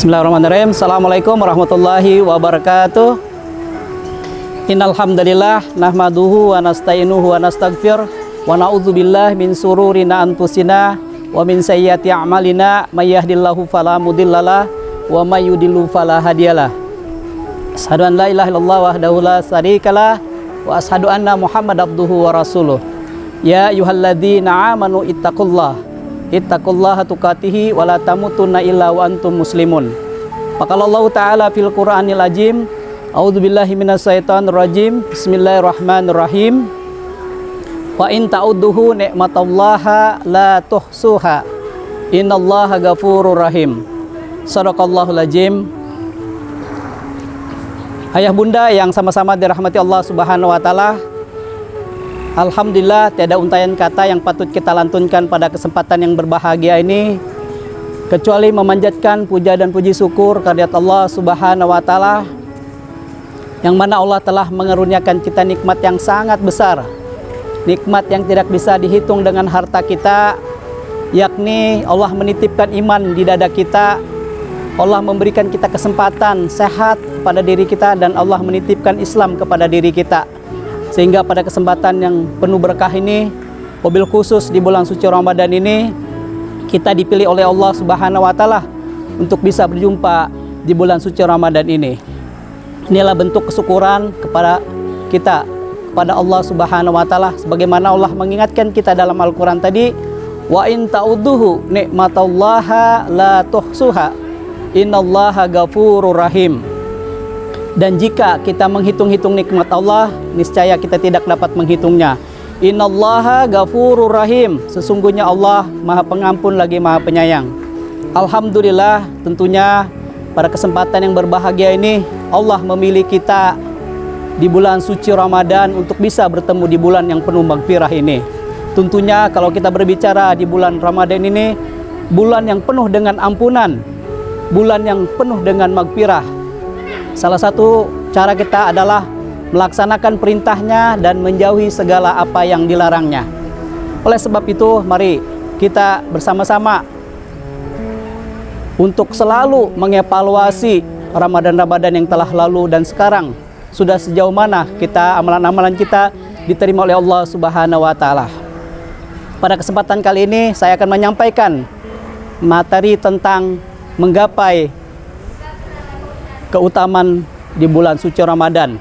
Bismillahirrahmanirrahim. Assalamualaikum warahmatullahi wabarakatuh. Innal hamdalillah nahmaduhu wa nasta'inuhu wa nastaghfir wa na'udzubillahi min sururina anfusina wa min sayyiati a'malina may yahdihillahu fala mudhillalah wa may yudhlil fala hadiyalah. Asyhadu an la ilaha illallah wahdahu la syarikalah wa asyhadu anna Muhammad abduhu wa rasuluh. Ya ayyuhalladzina amanu ittaqullaha tuqatihi wa la tamutunna illa wa antum muslimun. Faqala Allah Ta'ala fil Qur'anil Azim, a'udzubillahi minasyaitonir rajim. Bismillahirrahmanirrahim. Wa in ta'udduhu ni'matallaha la tuhsuha. Innallaha ghafurur rahim. Shadaqallahul azim. Ayah bunda yang sama-sama dirahmati Allah Subhanahu wa taala, alhamdulillah tiada untayan kata yang patut kita lantunkan pada kesempatan yang berbahagia ini kecuali memanjatkan puja dan puji syukur kehadirat Allah Subhanahu wa taala, yang mana Allah telah mengaruniakan kita nikmat yang sangat besar, nikmat yang tidak bisa dihitung dengan harta kita, yakni Allah menitipkan iman di dada kita, Allah memberikan kita kesempatan sehat pada diri kita, dan Allah menitipkan Islam kepada diri kita. Sehingga pada kesempatan yang penuh berkah ini, mobil khusus di bulan suci Ramadan ini, kita dipilih oleh Allah Subhanahu wa taala untuk bisa berjumpa di bulan suci Ramadan ini. Inilah bentuk kesyukuran kepada kita kepada Allah Subhanahu wa taala, sebagaimana Allah mengingatkan kita dalam Al-Qur'an tadi, wa in ta'udduhu ni'matallaha la tuhsuha innallaha ghafurur rahim. Dan jika kita menghitung-hitung nikmat Allah, niscaya kita tidak dapat menghitungnya. Innallaha ghafurur rahim. Sesungguhnya Allah Maha Pengampun lagi Maha Penyayang. Alhamdulillah, tentunya pada kesempatan yang berbahagia ini Allah memilih kita di bulan suci Ramadan untuk bisa bertemu di bulan yang penuh maghfirah ini. Tentunya kalau kita berbicara di bulan Ramadan ini, bulan yang penuh dengan ampunan, bulan yang penuh dengan maghfirah. Salah satu cara kita adalah melaksanakan perintahnya dan menjauhi segala apa yang dilarangnya. Oleh sebab itu, mari kita bersama-sama untuk selalu mengevaluasi Ramadan-Ramadan yang telah lalu dan sekarang. Sudah sejauh mana kita, amalan-amalan kita diterima oleh Allah Subhanahu wa taala. Pada kesempatan kali ini saya akan menyampaikan materi tentang menggapai keutamaan di bulan suci Ramadan.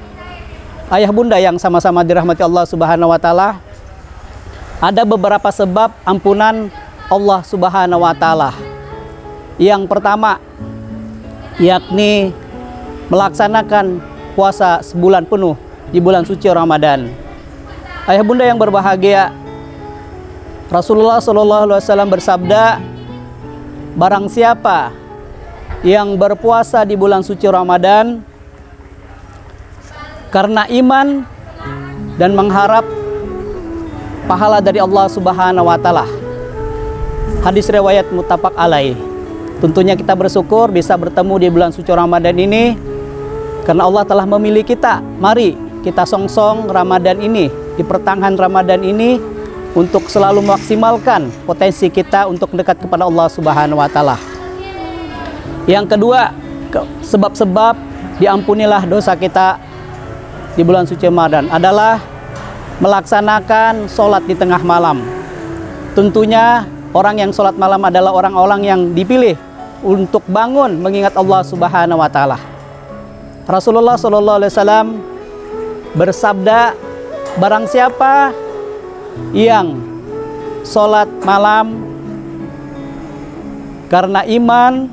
Ayah bunda yang sama-sama dirahmati Allah Subhanahu wa taala, ada beberapa sebab ampunan Allah Subhanahu wa taala. Yang pertama, yakni melaksanakan puasa sebulan penuh di bulan suci Ramadan. Ayah bunda yang berbahagia, Rasulullah SAW bersabda, barang siapa yang berpuasa di bulan suci Ramadan karena iman dan mengharap pahala dari Allah Subhanahu wa taala. Hadis riwayat muttafaq alaih. Tentunya kita bersyukur bisa bertemu di bulan suci Ramadan ini karena Allah telah memilih kita. Mari kita songsong Ramadan ini, di pertengahan Ramadan ini, untuk selalu memaksimalkan potensi kita untuk dekat kepada Allah Subhanahu wa taala. Yang kedua, sebab-sebab diampunilah dosa kita di bulan suci Ramadan adalah melaksanakan sholat di tengah malam. Tentunya orang yang sholat malam adalah orang-orang yang dipilih untuk bangun mengingat Allah Subhanahu wa taala. Rasulullah SAW bersabda, barang siapa yang sholat malam karena iman,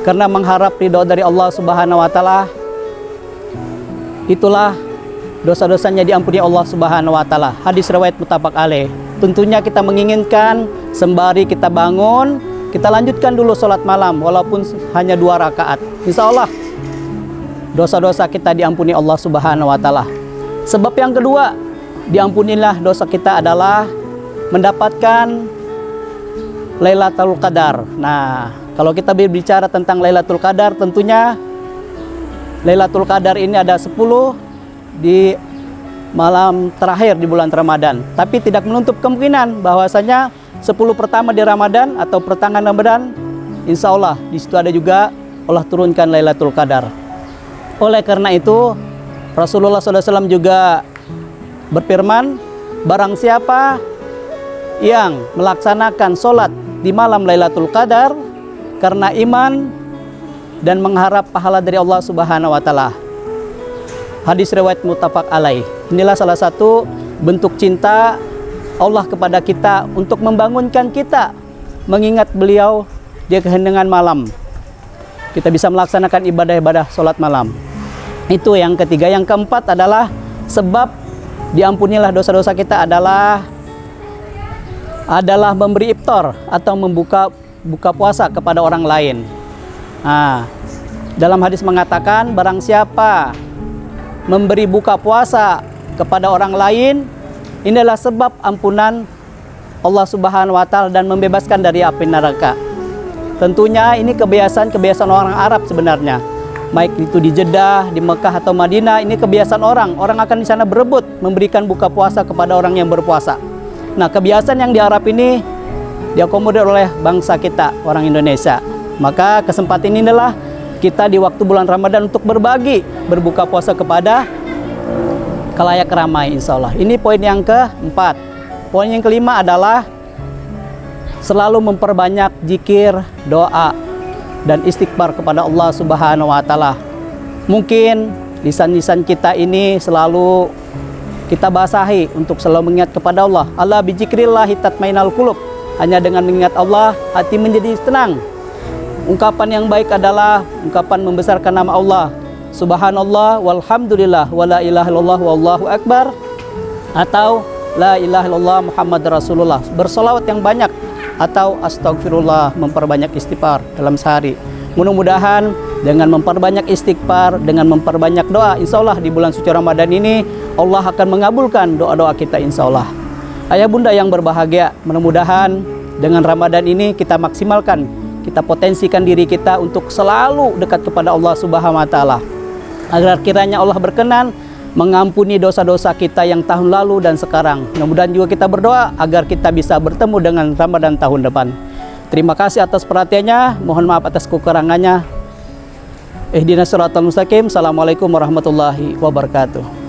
karena mengharap ridho dari Allah Subhanahu wa taala, itulah dosa-dosanya diampuni Allah Subhanahu wa taala. Hadis riwayat muttafaq alaih. Tentunya kita menginginkan sembari kita bangun, kita lanjutkan dulu sholat malam walaupun hanya 2 rakaat. Insya Allah dosa-dosa kita diampuni Allah Subhanahu wa taala. Sebab yang kedua, diampunilah dosa kita adalah mendapatkan Lailatul Qadar. Nah, kalau kita berbicara tentang Lailatul Qadar, tentunya Lailatul Qadar ini ada 10 di malam terakhir di bulan Ramadan. Tapi tidak menutup kemungkinan bahwasanya 10 pertama di Ramadan atau pertengahan Ramadan insya Allah di situ ada juga Allah turunkan Lailatul Qadar. Oleh karena itu Rasulullah SAW juga berfirman, barang siapa yang melaksanakan sholat di malam Lailatul Qadar karena iman dan mengharap pahala dari Allah Subhanahu wa Ta'ala. Hadis riwayat muttafaq alaih. Inilah salah satu bentuk cinta Allah kepada kita untuk membangunkan kita mengingat beliau di keheningan malam. Kita bisa melaksanakan ibadah-ibadah sholat malam. Itu yang ketiga. Yang keempat adalah sebab diampunilah dosa-dosa kita adalah memberi iftar atau buka puasa kepada orang lain. Nah, dalam hadis mengatakan barang siapa memberi buka puasa kepada orang lain, ini adalah sebab ampunan Allah Subhanahu wa Ta'ala dan membebaskan dari api neraka. Tentunya ini kebiasaan orang Arab sebenarnya. Baik itu di Jeddah, di Mekah atau Madinah, ini kebiasaan orang. Orang akan di sana berebut memberikan buka puasa kepada orang yang berpuasa. Nah, kebiasaan yang di Arab ini diakomodir oleh bangsa kita, orang Indonesia. Maka kesempatan ini adalah kita di waktu bulan Ramadan untuk berbagi, berbuka puasa kepada khalayak ramai, insya Allah. Ini poin yang keempat. Poin yang kelima adalah selalu memperbanyak zikir, doa, dan istighfar kepada Allah Subhanahu wa Ta'ala. Mungkin lisan-lisan kita ini selalu kita basahi untuk selalu mengingat kepada Allah. Allah bizikrillahi tatmainul qulub. Hanya dengan mengingat Allah, hati menjadi tenang. Ungkapan yang baik adalah ungkapan membesarkan nama Allah. Subhanallah walhamdulillah wala ilaha illallah wallahu akbar, atau la ilaha illallah Muhammad Rasulullah. Bersolawat yang banyak atau astagfirullah, memperbanyak istighfar dalam sehari. Mudah-mudahan dengan memperbanyak istighfar, dengan memperbanyak doa, insya Allah di bulan suci Ramadan ini Allah akan mengabulkan doa-doa kita, insya Allah. Ayah bunda yang berbahagia, mudah-mudahan dengan Ramadan ini kita maksimalkan, kita potensikan diri kita untuk selalu dekat kepada Allah Subhanahu wa Ta'ala, agar kiranya Allah berkenan mengampuni dosa-dosa kita yang tahun lalu dan sekarang. Mudah-mudahan juga kita berdoa agar kita bisa bertemu dengan Ramadan tahun depan. Terima kasih atas perhatiannya, mohon maaf atas kekurangannya. Ihdinas siratal mustaqim. Assalamualaikum warahmatullahi wabarakatuh.